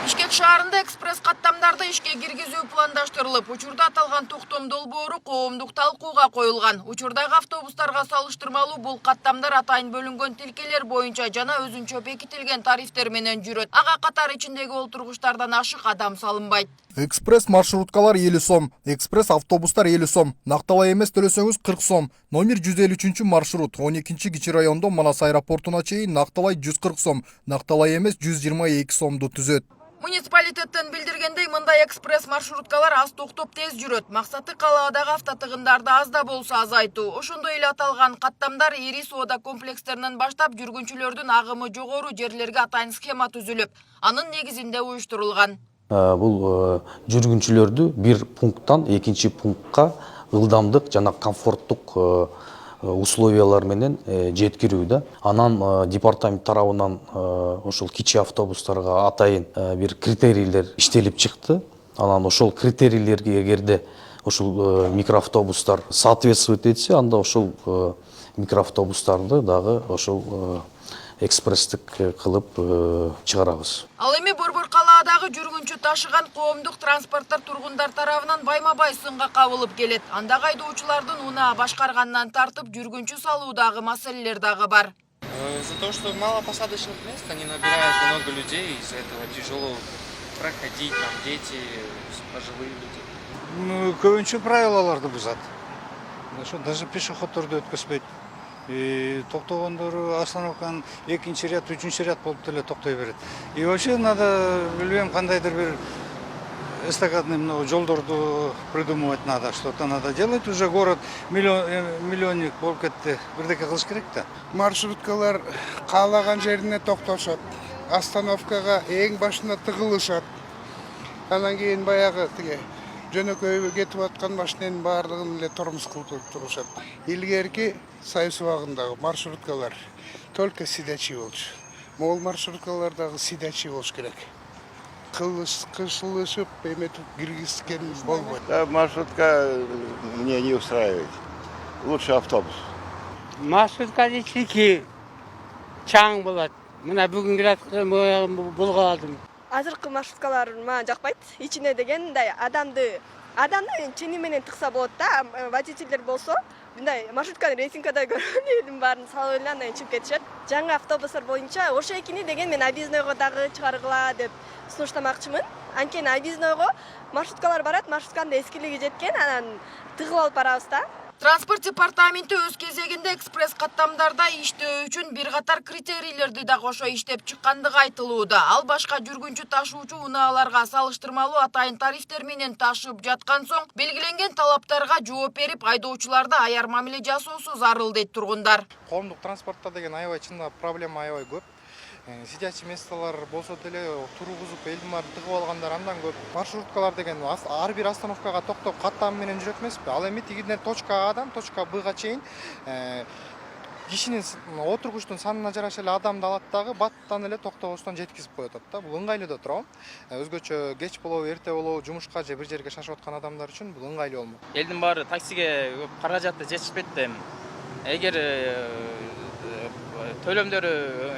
Бишкек шаарында экспресс каттамдарды ишке киргизүү пландаштырылып, учурда аталган токтом долбоору коомдук талкууга коюлган. Учурдагы автобустарга салыштырмалуу бул каттамдар атайын бөлүнгөн тилкелер боюнча жана өзүнчө бекитилген тарифтер менен жүрөт. Ага катар ичиндеги олтургучтардан ашык адам салынбайт. Экспресс маршруткалар 50 сом, экспресс автобустар 50 сом, накталай эмес төлөсөңүз 40 сом. Номер 153 маршрут 12 кичи райондо Манас аэропортуна чейин накталай 140 сом, накталай эмес 122 сомду түзөт. Муниципалитеттен билдиргендей, мындай экспресс маршруткалар аз токтоп тез жүрөт. Максаты калаадагы автотыгындарды аз да болсо азайтуу. Ошондой эле аталган каттамдар ири соода комплекстеринен баштап жүргүнчүлөрдүн агымы жогору жерлерге атайын схема түзүлүп, анын негизинде уюштурулган. Бул жүргүнчүлөрдү бир пункттан экинчи пунктка ылдамдык жана комфорттук условиялар менен жеткирүү да. Анан департамент тарабынан ошол кичи автобустарга атайын бир критерийлер иштелип чыкты. Анан ошол критерийлерге эгерде ошол микроавтобустар соответствовать этсе, анда ошол микроавтобустарды дагы ошол экспресстик кылып чыгарабыз. Ал эми Борбор калаадагы жүргүнчү ташыган коомдук транспорттор тургундар тарабынан байма-бай сынга кабылып келет. Анда айдоочулардын унаа башкаргандан тартып жүргүнчү салуудагы маселелер дагы бар. Из-за того, что мало посадочных мест, они набирают много людей, из-за этого тяжело проходить, там дети, пожилые люди. Көбүнчө правилаларды бузат. Даже пешеходдорду өткөзбөйт. Токтогондору остановканын экинчи ряд, үчүнчү ряд болуп деле токтой берет. И вообще надо, билбейм, кандайдыр бир эстакадный жолдорду придумывать надо, что-то надо делать. Уже город миллионник болуп кетти. Бирдеке кылыш керек да. Маршруткалар каалаган жерине токтошот. Остановкага эң башына тыгылышат. Анан кийин баягы тиги жөнөкөй кетип аткан машинанын баардыгын эле тормоз кылып турушат. Илгерки Союз убагындагы маршруткалар только сидячий болчу. Могул маршруткалар дагы сидячий болуш керек. Кышылышып, эметип киргизген болбойт. Маршрутка мне не устраивает. Лучше автобус. Маршрутка дечки чаң болот. Мына бүгүн келаткан бул каладым. Азыркы маршруткалар мага жакпайт. Ичине дегенде адамды чени менен тыкса болот да, водительдер болсо, мындай маршрутканы рейтингада көргөндөрдүн баарын салып эле андан чыгып кетишет. Жаңы автобустар боюнча ошо экини деген мен объездныйго дагы чыгаргыла деп сунуштамакчымын. Анткени объездныйго маршруткалар барат, маршрутканын эскилиги жеткен, анан тыгып алып барабыз да. Транспорт департаменти өз кезегинде экспресс каттамдарда иштөө үчүн бир катар критерийлерди да кошо иштеп чыккандыгы айтылууда. Ал башка жүргүнчү ташуучу унааларга салыштырмалуу атайын тарифтер менен ташып жаткан соң белгиленген талаптарга жооп берип, айдоочуларды аяр мамиле жасоосу зарыл дейт тургундар. Коомдук транспортто деген аябай чындап проблема аябай көп. Сидячий месталар болсо деле тургузуп элдин баарын тыгып алгандар андан көп. Маршруткалар деген ар бир остановкага токтоп каттам менен жүрөт эмеспи? Ал эми тигиден точка Адан точка Бга чейин кишинин отургучтун санына жараша эле адамды алат дагы баттан эле токтобостон жеткизип коюп атат да. Бул ыңгайлуу да туурабы? Өзгөчө кеч болобу, эрте болобу, жумушка же бир жерге шашып аткан адамдар үчүн бул ыңгайлуу болмок. Элдин баары таксиге көп каражаты жетишпейт да эми. Эгер төлөмдөрү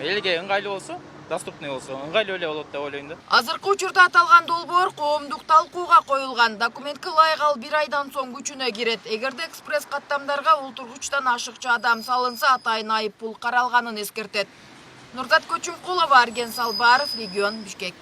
элге ыңгайлуу болсо, доступный болсо, ыңгайлуу эле болот деп ойлойм да. Азыркы учурда аталган долбоор коомдук талкууга коюлган. Документке ылайык ал 1 айдан соң күчүнө кирет. Эгерде экспресс каттамдарга олтургучтан ашыкчы адам салынса, атайын айып пул каралганын эскертет. Нурзат Көчүмкулова, Арген Салбаров, Регион, Бишкек.